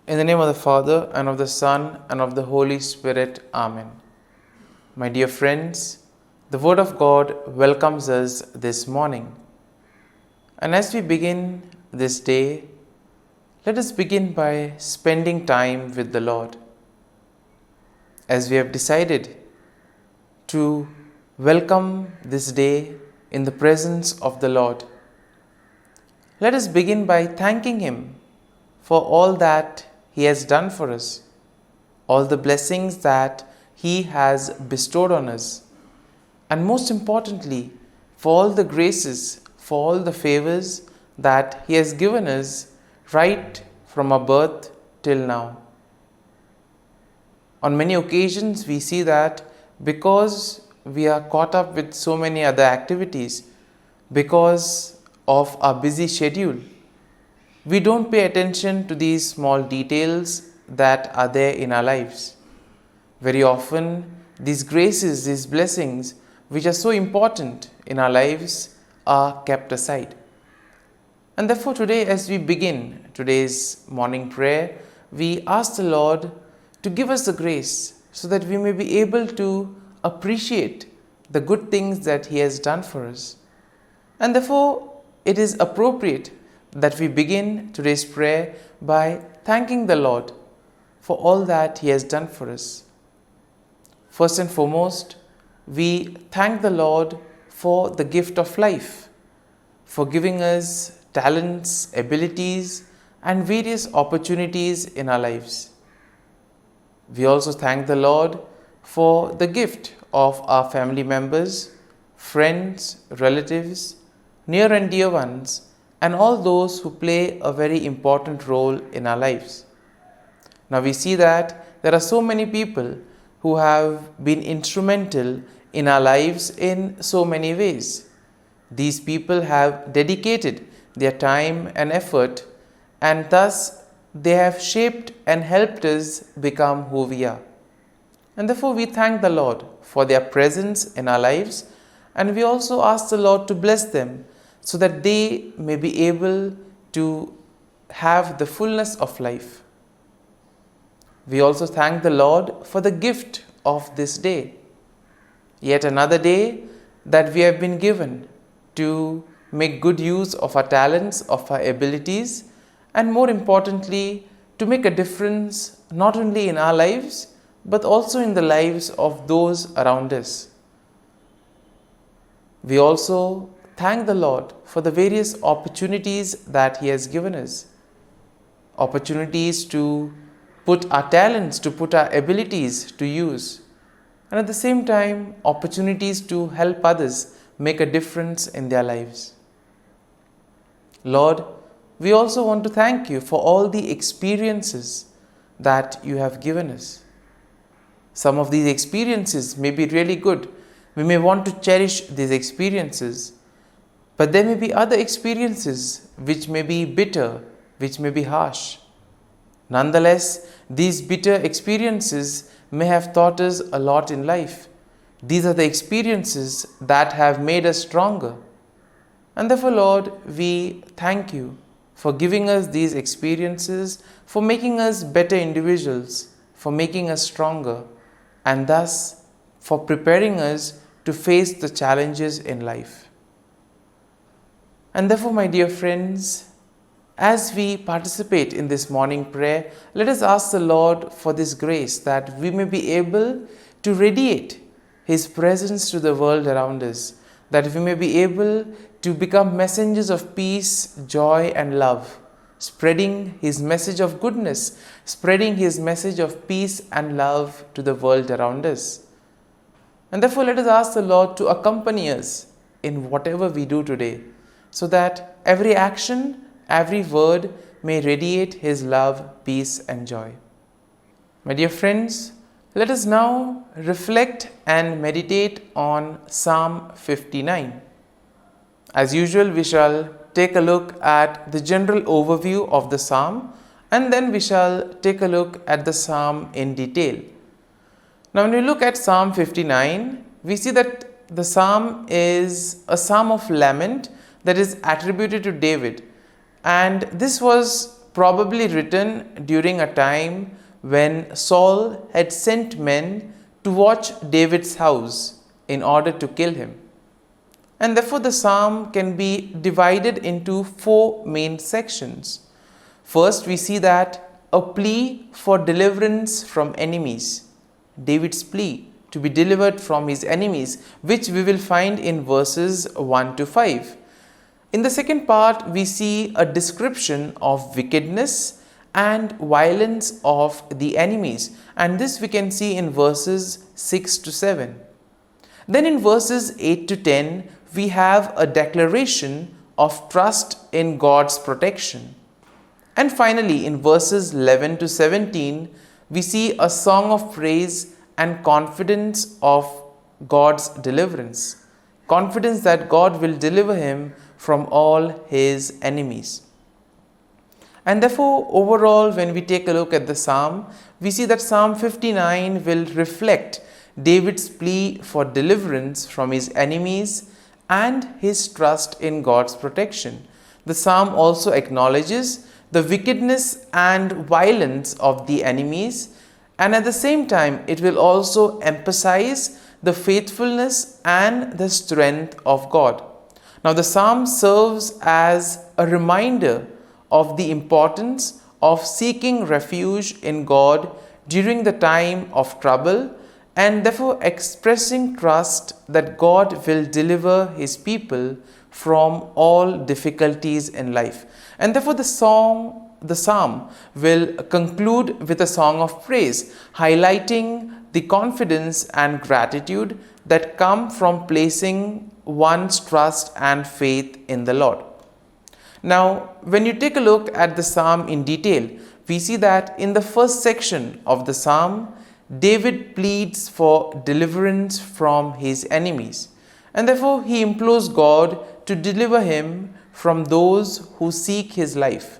In the name of the Father, and of the Son, and of the Holy Spirit. Amen. My dear friends, the Word of God welcomes us this morning. And as we begin this day, let us begin by spending time with the Lord. As we have decided to welcome this day in the presence of the Lord, let us begin by thanking Him for all that He has done for us, all the blessings that He has bestowed on us, and most importantly, for all the graces, for all the favors that He has given us right from our birth till now. On many occasions, we see that because we are caught up with so many other activities, because of our busy schedule, we don't pay attention to these small details that are there in our lives. Very often, these graces, these blessings, which are so important in our lives, are kept aside. And therefore, today, as we begin today's morning prayer, we ask the Lord to give us the grace so that we may be able to appreciate the good things that He has done for us. And therefore, it is appropriate that we begin today's prayer by thanking the Lord for all that He has done for us. First and foremost, we thank the Lord for the gift of life, for giving us talents, abilities, and various opportunities in our lives. We also thank the Lord for the gift of our family members, friends, relatives, near and dear ones, and all those who play a very important role in our lives. Now we see that there are so many people who have been instrumental in our lives in so many ways. These people have dedicated their time and effort, and thus they have shaped and helped us become who we are. And therefore we thank the Lord for their presence in our lives, and we also ask the Lord to bless them so that they may be able to have the fullness of life. We also thank the Lord for the gift of this day, yet another day that we have been given to make good use of our talents, of our abilities, and more importantly, to make a difference not only in our lives, but also in the lives of those around us. We also thank the Lord for the various opportunities that He has given us. Opportunities to put our talents, to put our abilities to use. And at the same time, opportunities to help others make a difference in their lives. Lord, we also want to thank You for all the experiences that You have given us. Some of these experiences may be really good. We may want to cherish these experiences. But there may be other experiences which may be bitter, which may be harsh. Nonetheless, these bitter experiences may have taught us a lot in life. These are the experiences that have made us stronger. And therefore, Lord, we thank You for giving us these experiences, for making us better individuals, for making us stronger, and thus for preparing us to face the challenges in life. And therefore, my dear friends, as we participate in this morning prayer, let us ask the Lord for this grace that we may be able to radiate His presence to the world around us, that we may be able to become messengers of peace, joy, and love, spreading His message of goodness, spreading His message of peace and love to the world around us. And therefore, let us ask the Lord to accompany us in whatever we do today, so that every action, every word may radiate His love, peace, and joy. My dear friends, let us now reflect and meditate on Psalm 59. As usual, we shall take a look at the general overview of the psalm, and then we shall take a look at the psalm in detail. Now, when we look at Psalm 59, we see that the psalm is a psalm of lament that is attributed to David. And this was probably written during a time when Saul had sent men to watch David's house in order to kill him. And therefore the psalm can be divided into four main sections. First, we see that a plea for deliverance from enemies. David's plea to be delivered from his enemies, which we will find in verses 1 to 5. In the second part, we see a description of wickedness and violence of the enemies, and this we can see in verses 6 to 7. Then in verses 8 to 10, we have a declaration of trust in God's protection. And finally, in verses 11 to 17, we see a song of praise and confidence of God's deliverance. Confidence that God will deliver him from all his enemies. And therefore, overall, when we take a look at the psalm, we see that Psalm 59 will reflect David's plea for deliverance from his enemies and his trust in God's protection. The psalm also acknowledges the wickedness and violence of the enemies, and at the same time, it will also emphasize the faithfulness and the strength of God. Now, the psalm serves as a reminder of the importance of seeking refuge in God during the time of trouble, and therefore expressing trust that God will deliver his people from all difficulties in life. And therefore the psalm will conclude with a song of praise, highlighting the confidence and gratitude that come from placing one's trust and faith in the Lord. Now, when you take a look at the psalm in detail, we see that in the first section of the psalm, David pleads for deliverance from his enemies, and therefore he implores God to deliver him from those who seek his life.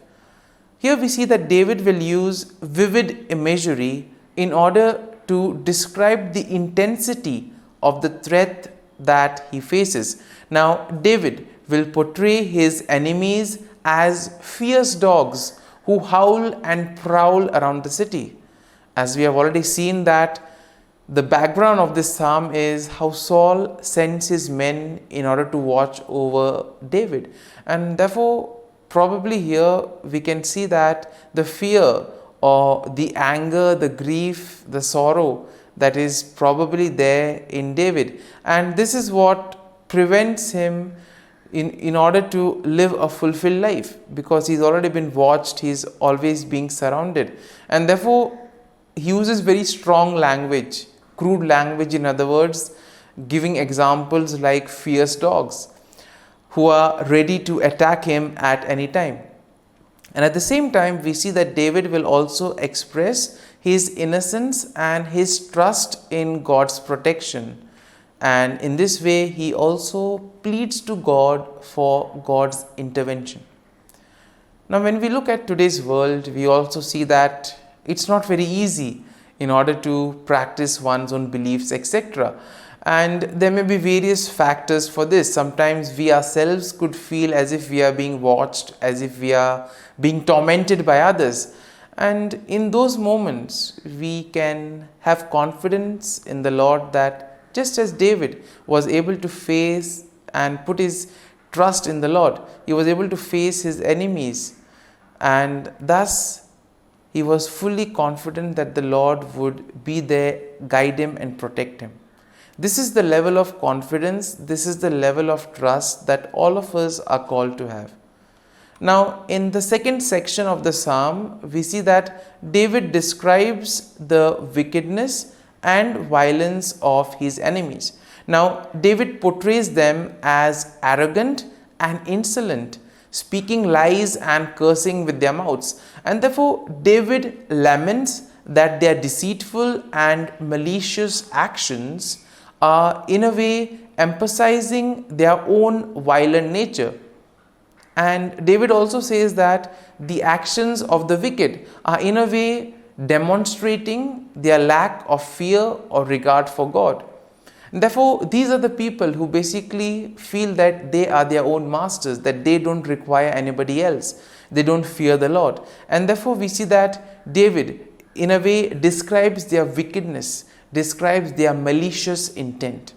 Here we see that David will use vivid imagery in order to describe the intensity of the threat that he faces. Now, David will portray his enemies as fierce dogs who howl and prowl around the city. As we have already seen that the background of this psalm is how Saul sends his men in order to watch over David. And therefore, probably here we can see that the fear or the anger, the grief, the sorrow that is probably there in David. And this is what prevents him in order to live a fulfilled life, because he's already been watched, he's always being surrounded. And therefore, he uses very strong language, crude language, in other words, giving examples like fierce dogs who are ready to attack him at any time. And at the same time, we see that David will also express his innocence and his trust in God's protection. And in this way, he also pleads to God for God's intervention. Now, when we look at today's world, we also see that it's not very easy in order to practice one's own beliefs, etc. And there may be various factors for this. Sometimes we ourselves could feel as if we are being watched, as if we are being tormented by others. And in those moments, we can have confidence in the Lord that just as David was able to face and put his trust in the Lord, he was able to face his enemies, and thus he was fully confident that the Lord would be there, guide him and protect him. This is the level of confidence, this is the level of trust that all of us are called to have. Now, in the second section of the psalm, we see that David describes the wickedness and violence of his enemies. Now, David portrays them as arrogant and insolent, speaking lies and cursing with their mouths. And therefore, David laments that their deceitful and malicious actions are in a way emphasizing their own violent nature. And David also says that the actions of the wicked are in a way demonstrating their lack of fear or regard for God. Therefore, these are the people who basically feel that they are their own masters, that they don't require anybody else. They don't fear the Lord. And therefore, we see that David, in a way, describes their wickedness, describes their malicious intent.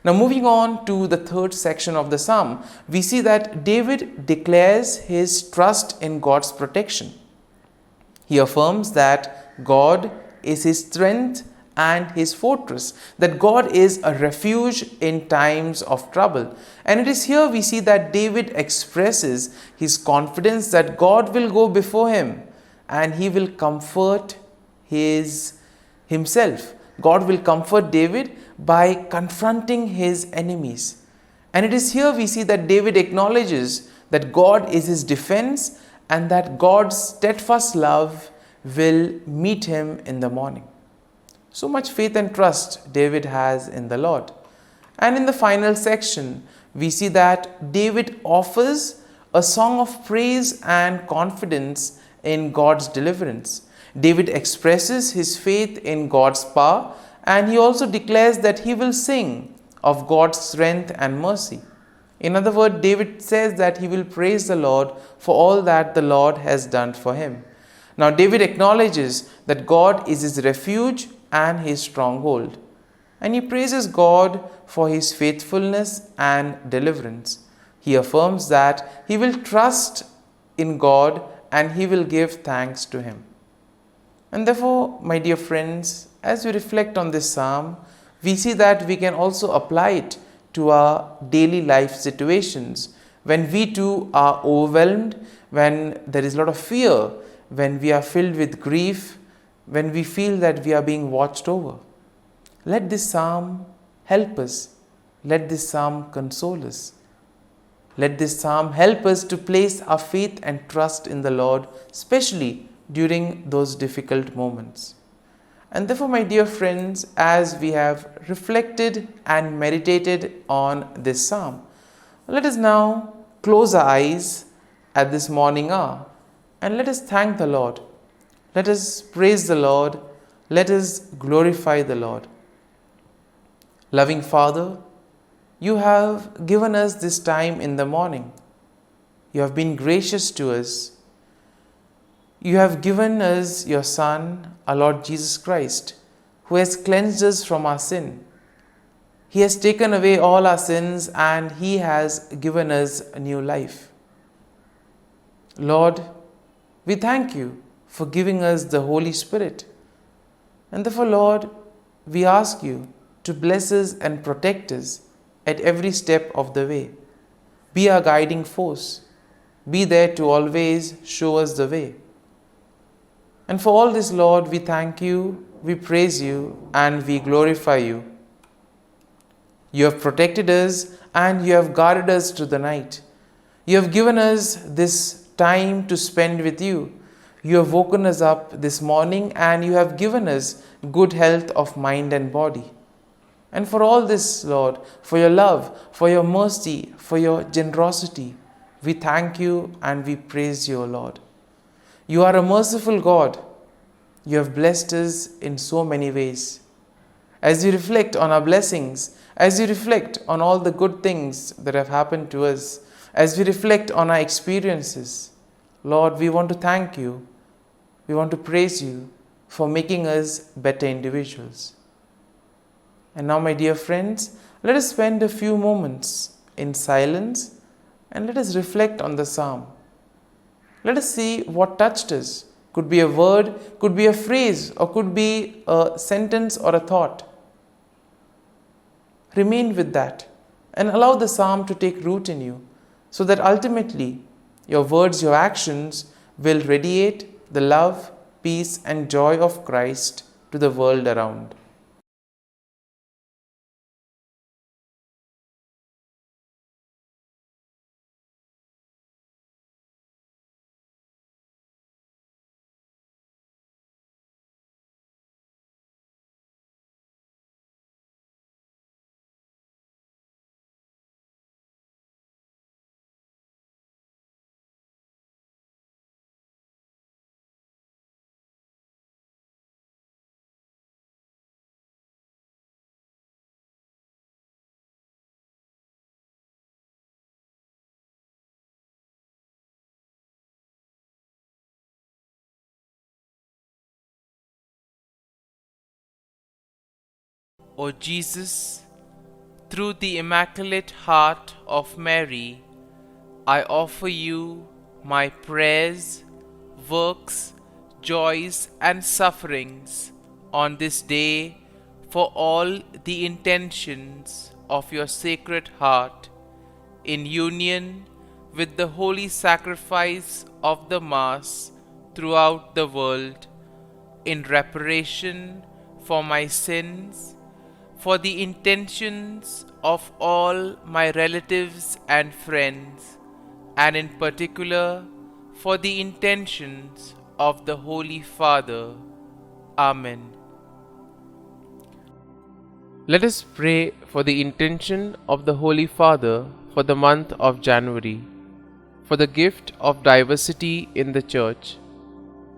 Now, moving on to the third section of the psalm, we see that David declares his trust in God's protection. He affirms that God is his strength and his fortress, that God is a refuge in times of trouble. And it is here we see that David expresses his confidence that God will go before him and he will comfort himself. God will comfort David by confronting his enemies. And it is here we see that David acknowledges that God is his defense and that God's steadfast love will meet him in the morning. So much faith and trust David has in the Lord. And in the final section, we see that David offers a song of praise and confidence in God's deliverance. David expresses his faith in God's power, and he also declares that he will sing of God's strength and mercy. In other words, David says that he will praise the Lord for all that the Lord has done for him. Now, David acknowledges that God is his refuge and his stronghold, and he praises God for his faithfulness and deliverance. He affirms that he will trust in God and he will give thanks to him. And therefore, my dear friends, as we reflect on this psalm, we see that we can also apply it to our daily life situations. When we too are overwhelmed, when there is a lot of fear, when we are filled with grief, when we feel that we are being watched over, let this psalm help us. Let this psalm console us. Let this psalm help us to place our faith and trust in the Lord, especially during those difficult moments. And therefore, my dear friends, as we have reflected and meditated on this psalm, let us now close our eyes at this morning hour and let us thank the Lord. Let us praise the Lord. Let us glorify the Lord. Loving Father, you have given us this time in the morning. You have been gracious to us. You have given us your Son, our Lord Jesus Christ, who has cleansed us from our sin. He has taken away all our sins and He has given us a new life. Lord, we thank you for giving us the Holy Spirit. And therefore, Lord, we ask you to bless us and protect us at every step of the way. Be our guiding force. Be there to always show us the way. And for all this, Lord, we thank you, we praise you, and we glorify you. You have protected us and you have guarded us through the night. You have given us this time to spend with you. You have woken us up this morning and you have given us good health of mind and body. And for all this, Lord, for your love, for your mercy, for your generosity, we thank you and we praise you, O Lord. You are a merciful God. You have blessed us in so many ways. As we reflect on our blessings, as we reflect on all the good things that have happened to us, as we reflect on our experiences, Lord, we want to thank you. We want to praise you for making us better individuals. And now, my dear friends, let us spend a few moments in silence and let us reflect on the psalm. Let us see what touched us. Could be a word, could be a phrase, or could be a sentence or a thought. Remain with that and allow the psalm to take root in you so that ultimately your words, your actions will radiate the love, peace, and joy of Christ to the world around. O Jesus, through the Immaculate Heart of Mary, I offer you my prayers, works, joys, and sufferings on this day for all the intentions of your Sacred Heart, in union with the holy sacrifice of the Mass throughout the world, in reparation for my sins, for the intentions of all my relatives and friends, and in particular for the intentions of the Holy Father. Amen. Let us pray for the intention of the Holy Father for the month of January, for the gift of diversity in the Church.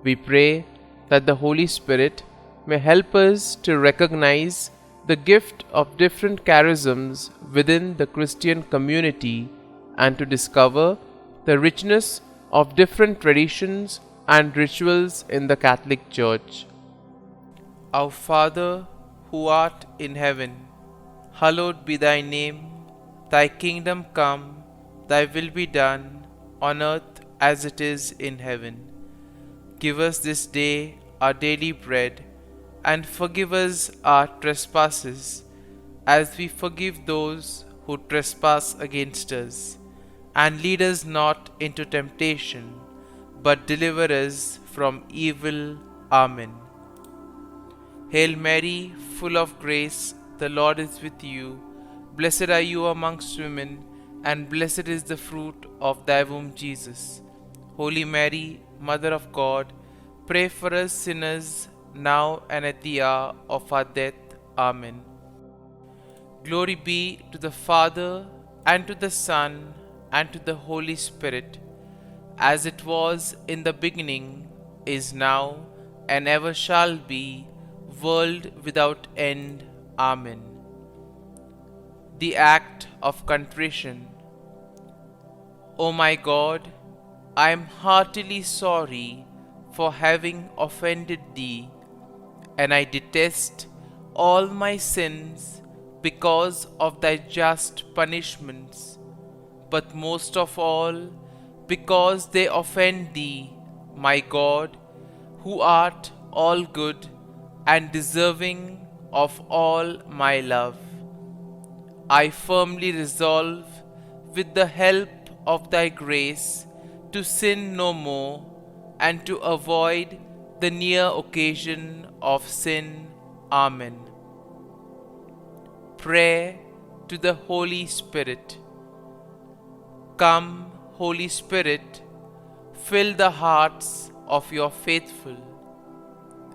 We pray that the Holy Spirit may help us to recognize the gift of different charisms within the Christian community and to discover the richness of different traditions and rituals in the Catholic Church. Our Father, who art in heaven, hallowed be thy name. Thy kingdom come, thy will be done, on earth as it is in heaven. Give us this day our daily bread, and forgive us our trespasses, as we forgive those who trespass against us. And lead us not into temptation, but deliver us from evil. Amen. Hail Mary, full of grace, the Lord is with you. Blessed are you amongst women, and blessed is the fruit of thy womb, Jesus. Holy Mary, Mother of God, pray for us sinners, now and at the hour of our death. Amen. Glory be to the Father, and to the Son, and to the Holy Spirit, as it was in the beginning, is now, and ever shall be, world without end. Amen. The Act of Contrition. O my God, I am heartily sorry for having offended Thee, and I detest all my sins because of Thy just punishments, but most of all because they offend Thee, my God, who art all good and deserving of all my love. I firmly resolve, with the help of Thy grace, to sin no more, and to avoid the near occasion of sin. Amen. Prayer to the Holy Spirit. Come, Holy Spirit, fill the hearts of your faithful,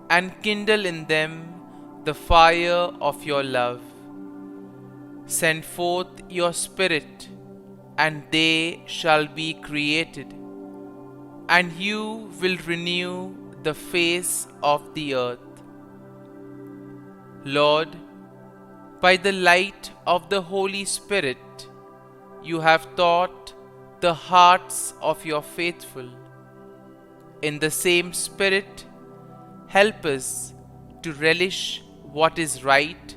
and kindle in them the fire of your love. Send forth your Spirit, and they shall be created, and you will renew the face of the earth. Lord, by the light of the Holy Spirit, you have taught the hearts of your faithful. In the same Spirit, help us to relish what is right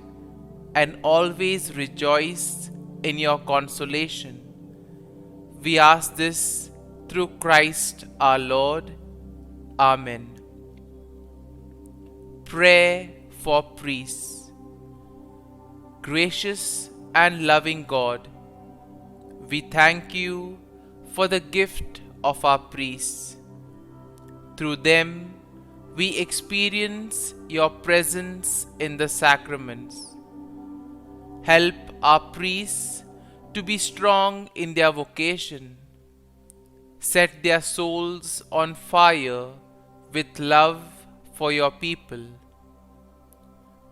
and always rejoice in your consolation. We ask this through Christ our Lord. Amen. Prayer for priests. Gracious and loving God, we thank you for the gift of our priests. Through them, we experience your presence in the sacraments. Help our priests to be strong in their vocation. Set their souls on fire with love for your people.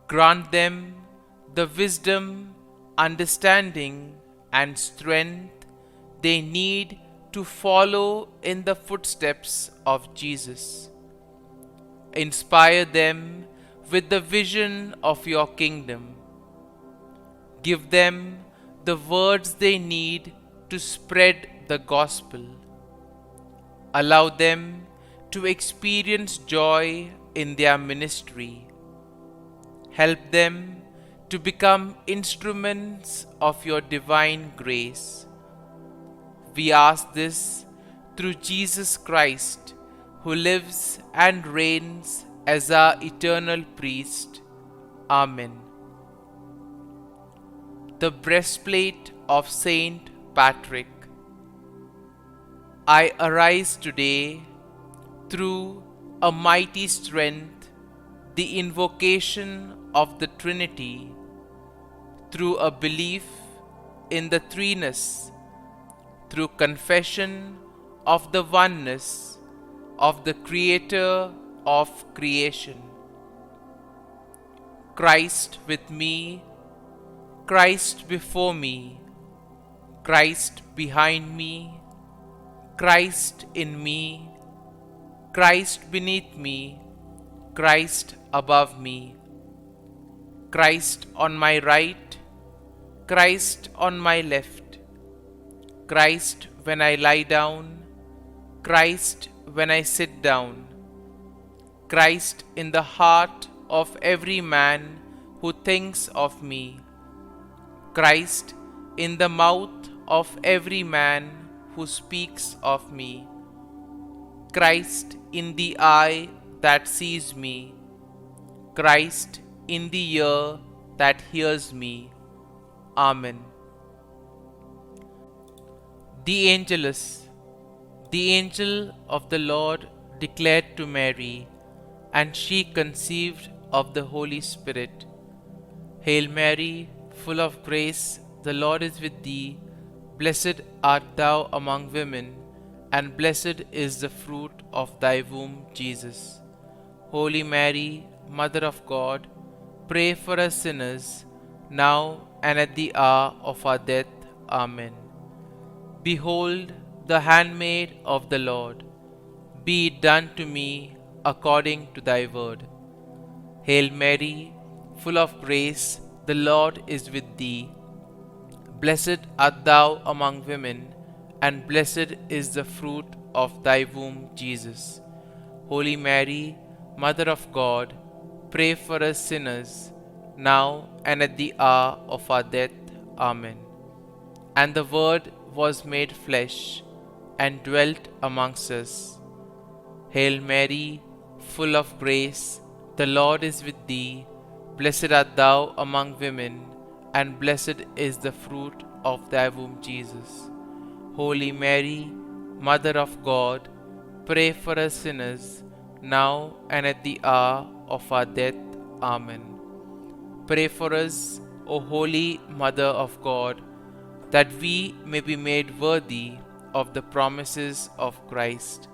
Grant them the wisdom, understanding, and strength they need to follow in the footsteps of Jesus. Inspire them with the vision of your kingdom. Give them the words they need to spread the gospel. Allow them to experience joy in their ministry. Help them to become instruments of your divine grace. We ask this through Jesus Christ, who lives and reigns as our eternal priest. Amen. The breastplate of Saint Patrick. I arise today through a mighty strength, the invocation of the Trinity, through a belief in the threeness, through confession of the oneness of the Creator of creation. Christ with me, Christ before me, Christ behind me, Christ in me, Christ beneath me, Christ above me, Christ on my right, Christ on my left, Christ when I lie down, Christ when I sit down, Christ in the heart of every man who thinks of me, Christ in the mouth of every man who speaks of me, Christ in the eye that sees me, Christ in the ear that hears me. Amen. The Angelus. The angel of the Lord declared to Mary, and she conceived of the Holy Spirit. Hail Mary, full of grace, the Lord is with thee. Blessed art thou among women, and blessed is the fruit of thy womb, Jesus. Holy Mary, Mother of God, pray for us sinners, now and at the hour of our death. Amen. Behold, the handmaid of the Lord, be it done to me according to thy word. Hail Mary, full of grace, the Lord is with thee. Blessed art thou among women, and blessed is the fruit of thy womb, Jesus. Holy Mary, Mother of God, pray for us sinners, now and at the hour of our death. Amen. And the Word was made flesh, and dwelt amongst us. Hail Mary, full of grace, the Lord is with thee. Blessed art thou among women, and blessed is the fruit of thy womb, Jesus. Holy Mary, Mother of God, pray for us sinners, now and at the hour of our death. Amen. Pray for us, O Holy Mother of God, that we may be made worthy of the promises of Christ.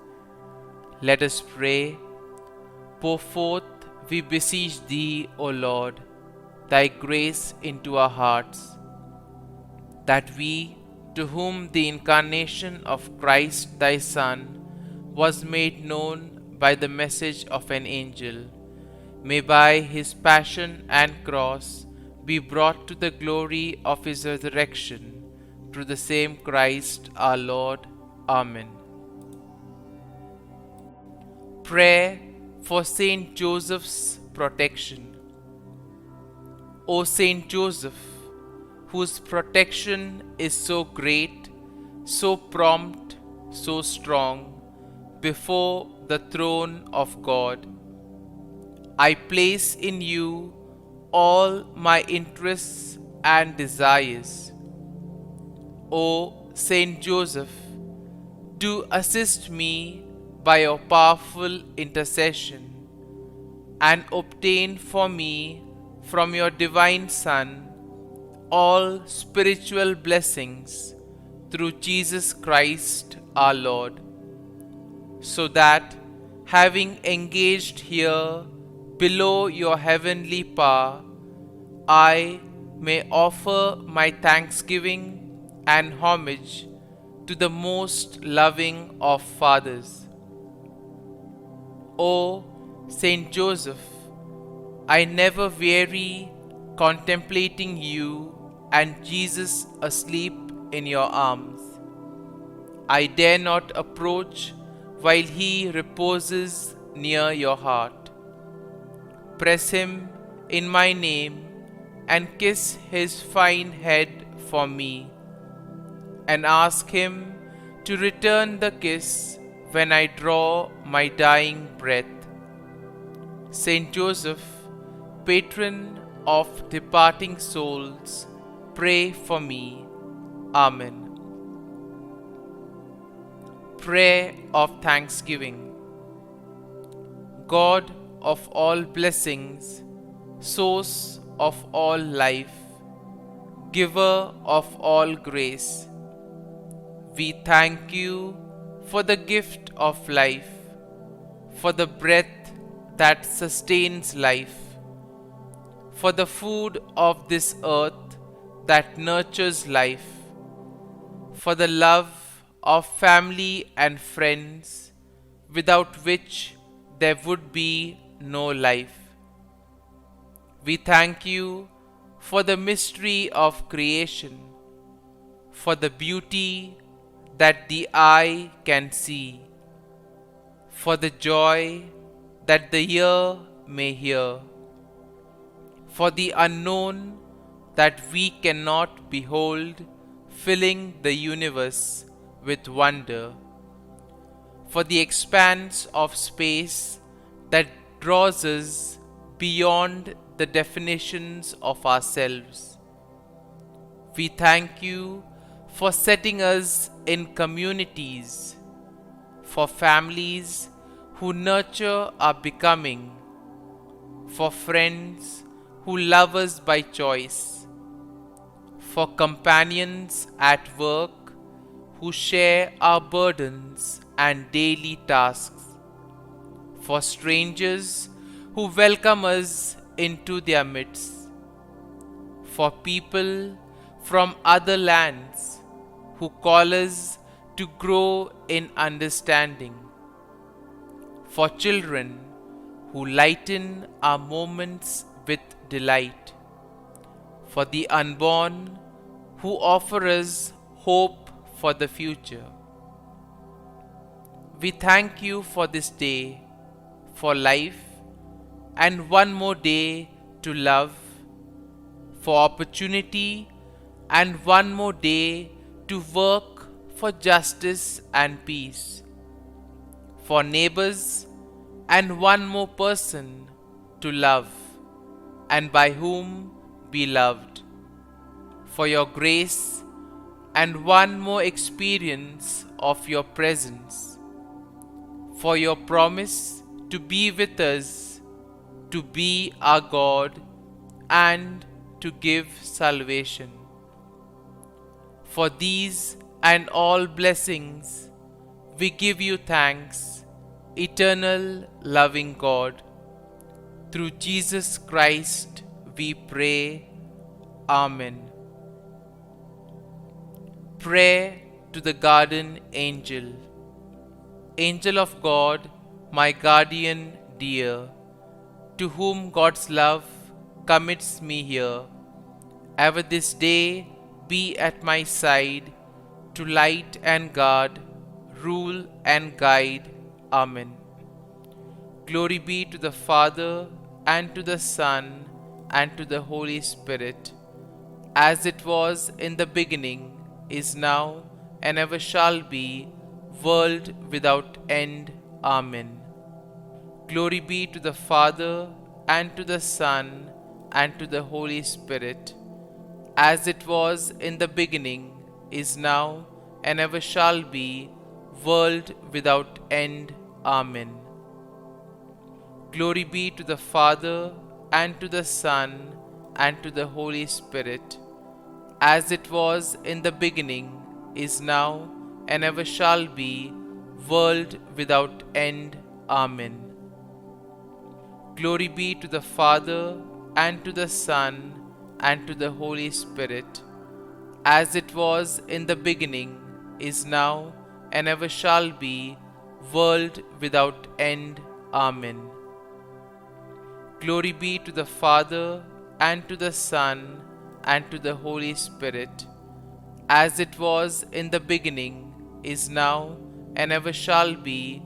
Let us pray. Pour forth, we beseech thee, O Lord, thy grace into our hearts, that we, to whom the incarnation of Christ thy Son was made known by the message of an angel, may by his passion and cross be brought to the glory of his resurrection, through the same Christ our Lord. Amen. Prayer for Saint Joseph's protection. O Saint Joseph, whose protection is so great, so prompt, so strong, before the throne of God, I place in you all my interests and desires. O Saint Joseph, do assist me by your powerful intercession, and obtain for me from your divine Son all spiritual blessings through Jesus Christ our Lord, so that, having engaged here below your heavenly power, I may offer my thanksgiving and homage to the most loving of fathers. O Saint Joseph, I never weary contemplating you and Jesus asleep in your arms. I dare not approach while he reposes near your heart. Press him in my name, and kiss his fine head for me, and ask him to return the kiss when I draw my dying breath. Saint Joseph, patron of departing souls, pray for me. Amen. Prayer of Thanksgiving. God of all blessings, source of all life, giver of all grace, we thank you for the gift of life, for the breath that sustains life, for the food of this earth that nurtures life, for the love of family and friends, without which there would be no life. We thank you for the mystery of creation, for the beauty that the eye can see, for the joy that the ear may hear, for the unknown that we cannot behold, filling the universe with wonder, for the expanse of space that draws us beyond the definitions of ourselves. We thank you for setting us in communities, for families who nurture our becoming, for friends who love us by choice, for companions at work who share our burdens and daily tasks, for strangers who welcome us into their midst, for people from other lands who call us to grow in understanding, for children who lighten our moments with delight, for the unborn who offer us hope for the future. We thank you for this day, for life, and one more day to love, for opportunity, and one more day to work for justice and peace, for neighbors, and one more person to love, and by whom be loved, for your grace, and one more experience of your presence, for your promise to be with us, to be our God, and to give salvation. For these and all blessings, we give you thanks, eternal loving God. Through Jesus Christ we pray. Amen. Prayer to the Guardian Angel. Angel of God, my guardian dear, to whom God's love commits me here, ever this day be at my side, to light and guard, rule and guide. Amen. Glory be to the Father, and to the Son, and to the Holy Spirit, as it was in the beginning, is now, and ever shall be, world without end. Amen. Glory be to the Father, and to the Son, and to the Holy Spirit, as it was in the beginning, is now, and ever shall be, world without end. Amen. Glory be to the Father, and to the Son, and to the Holy Spirit, as it was in the beginning, is now, and ever shall be, world without end. Amen. Glory be to the Father, and to the Son, and to the Holy Spirit, as it was in the beginning, is now, and ever shall be, world without end. Amen. Glory be to the Father, and to the Son, and to the Holy Spirit, as it was in the beginning, is now, and ever shall be,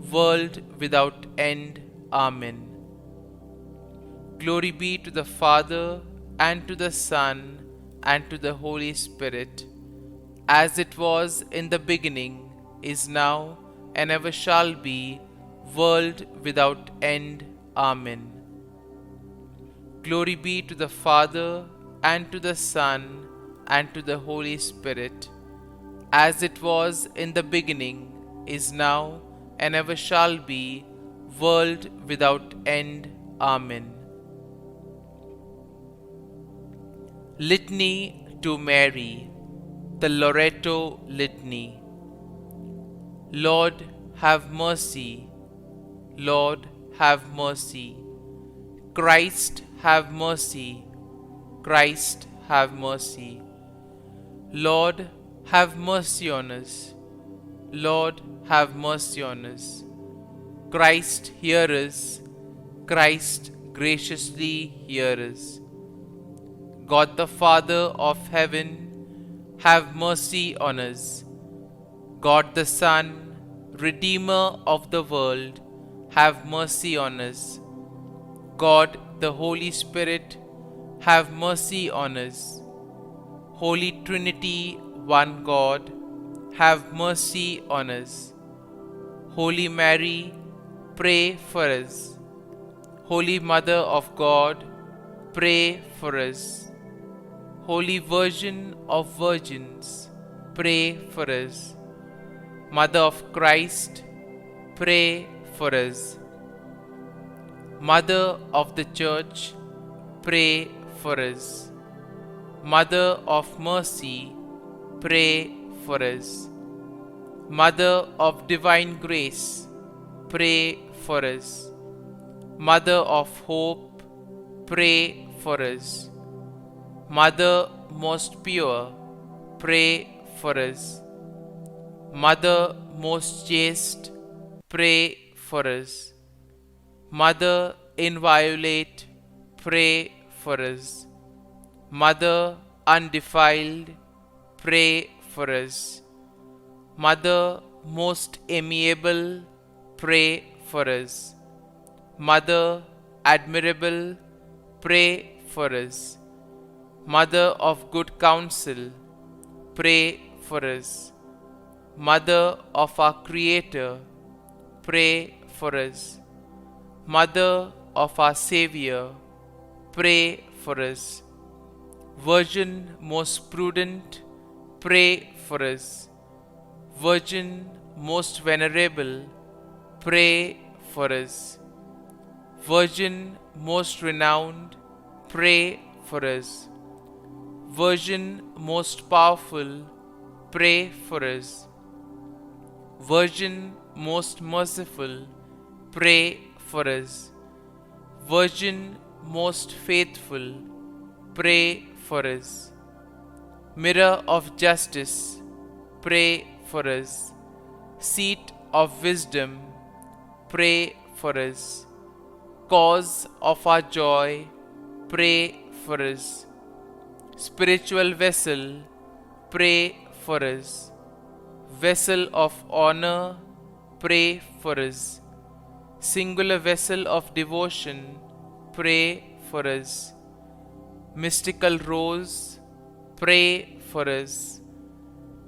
world without end. Amen. Glory be to the Father, and to the Son, and to the Holy Spirit, as it was in the beginning, is now, and ever shall be, world without end. Amen. Glory be to the Father, and to the Son, and to the Holy Spirit, as it was in the beginning, is now, and ever shall be, world without end. Amen. Litany to Mary, the Loreto Litany. Lord, have mercy. Lord, have mercy. Christ, have mercy. Christ, have mercy. Lord, have mercy on us. Lord, have mercy on us. Christ, hear us. Christ, graciously hear us. God the Father of heaven, have mercy on us. God the Son, Redeemer of the world, have mercy on us. God the Holy Spirit, have mercy on us. Holy Trinity, one God, have mercy on us. Holy Mary, pray for us. Holy Mother of God, pray for us. Holy Virgin of Virgins, pray for us. Mother of Christ, pray for us. Mother of the Church, pray for us. Mother of Mercy, pray for us. Mother of Divine Grace, pray for us. Mother of Hope, pray for us. Mother most pure, pray for us. Mother most chaste, pray for us. Mother inviolate, pray for us. Mother undefiled, pray for us. Mother most amiable, pray for us. Mother admirable, pray for us. Mother of good counsel, pray for us. Mother of our Creator, pray for us. Mother of our Savior, pray for us. Virgin most prudent, pray for us. Virgin most venerable, pray for us. Virgin most renowned, pray for us. Virgin most powerful, pray for us. Virgin most merciful, pray for us. Virgin most faithful, pray for us. Mirror of justice, pray for us. Seat of wisdom, pray for us. Cause of our joy, pray for us. Spiritual vessel, pray for us. Vessel of honor, pray for us. Singular vessel of devotion, pray for us. Mystical rose, pray for us.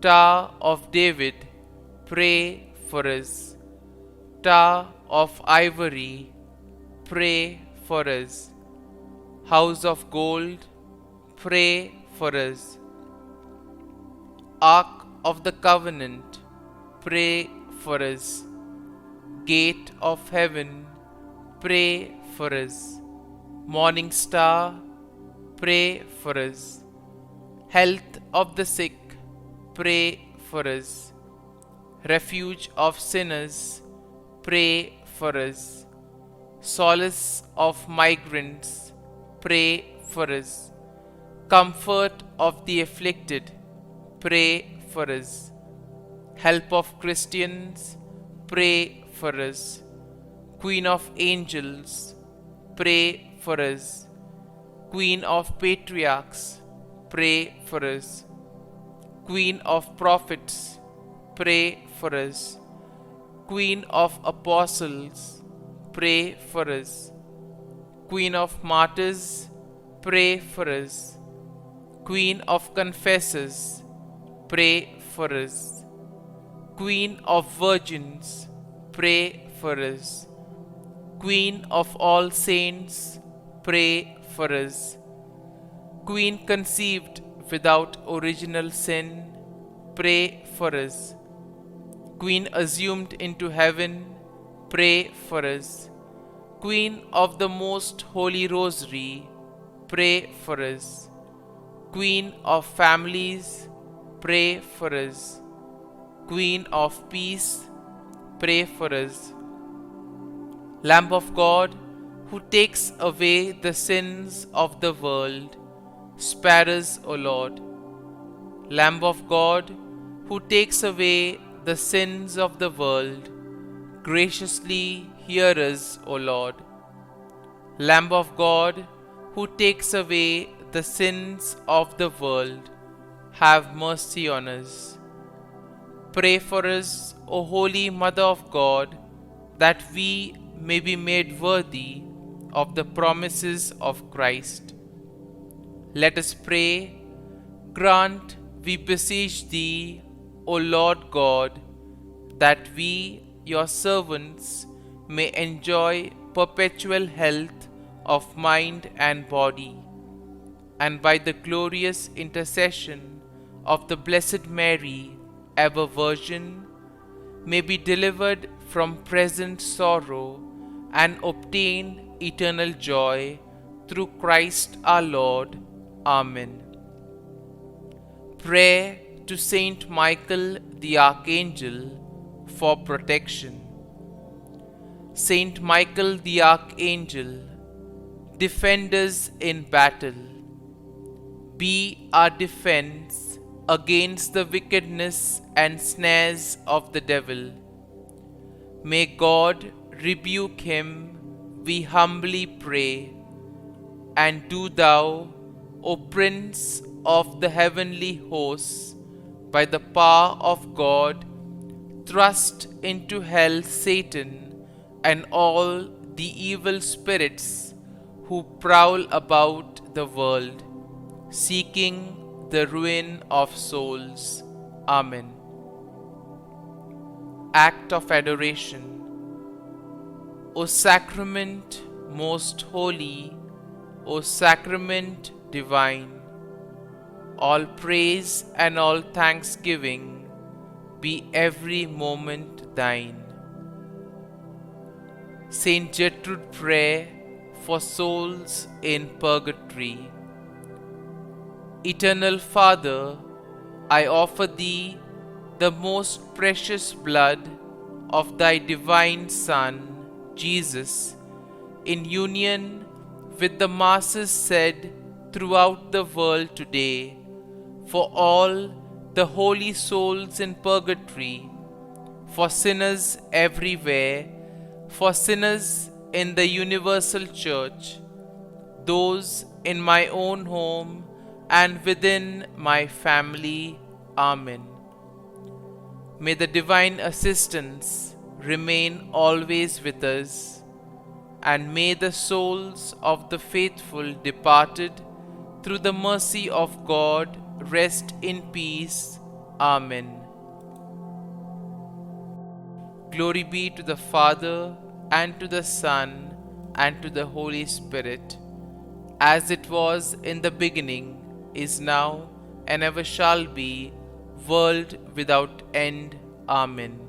Tower of David, pray for us. Tower of ivory, pray for us. House of gold, pray for us. Ark of the covenant, pray for us. Gate of heaven, pray for us. Morning star, pray for us. Health of the sick, pray for us. Refuge of sinners, pray for us. Solace of migrants, pray for us. Comfort of the afflicted, pray for us. Help of Christians, pray for us. Queen of angels, pray for us. Queen of patriarchs, pray for us. Queen of prophets, pray for us. Queen of apostles, pray for us. Queen of martyrs, pray for us. Queen of Confessors, pray for us. Queen of Virgins, pray for us. Queen of all saints, pray for us. Queen conceived without original sin, pray for us. Queen assumed into heaven, pray for us. Queen of the Most Holy Rosary, pray for us. Queen of families, pray for us. Queen of peace, pray for us. Lamb of God, who takes away the sins of the world, spare us, O Lord. Lamb of God, who takes away the sins of the world, graciously hear us, O Lord. Lamb of God, who takes away the sins of the world, have mercy on us. Pray for us, O Holy Mother of God, that we may be made worthy of the promises of Christ. Let us pray. Grant, we beseech Thee, O Lord God, that we, Your servants, may enjoy perpetual health of mind and body, and by the glorious intercession of the Blessed Mary, ever Virgin, may be delivered from present sorrow and obtain eternal joy through Christ our Lord. Amen. Prayer to Saint Michael the Archangel for protection. Saint Michael the Archangel, defend us in battle. Be our defense against the wickedness and snares of the devil. May God rebuke him, we humbly pray. And do Thou, O Prince of the heavenly hosts, by the power of God, thrust into hell Satan and all the evil spirits who prowl about the world, seeking the ruin of souls. Amen. Act of Adoration. O Sacrament most holy, O Sacrament divine, all praise and all thanksgiving be every moment Thine. Saint Gertrude Prayer for souls in purgatory. Eternal Father, I offer Thee the most precious blood of Thy divine Son, Jesus, in union with the masses said throughout the world today, for all the holy souls in purgatory, for sinners everywhere, for sinners in the universal church, those in my own home and within my family. Amen. May the divine assistance remain always with us, and may the souls of the faithful departed through the mercy of God rest in peace. Amen. Glory be to the Father, and to the Son, and to the Holy Spirit, as it was in the beginning, is now, and ever shall be, world without end. Amen.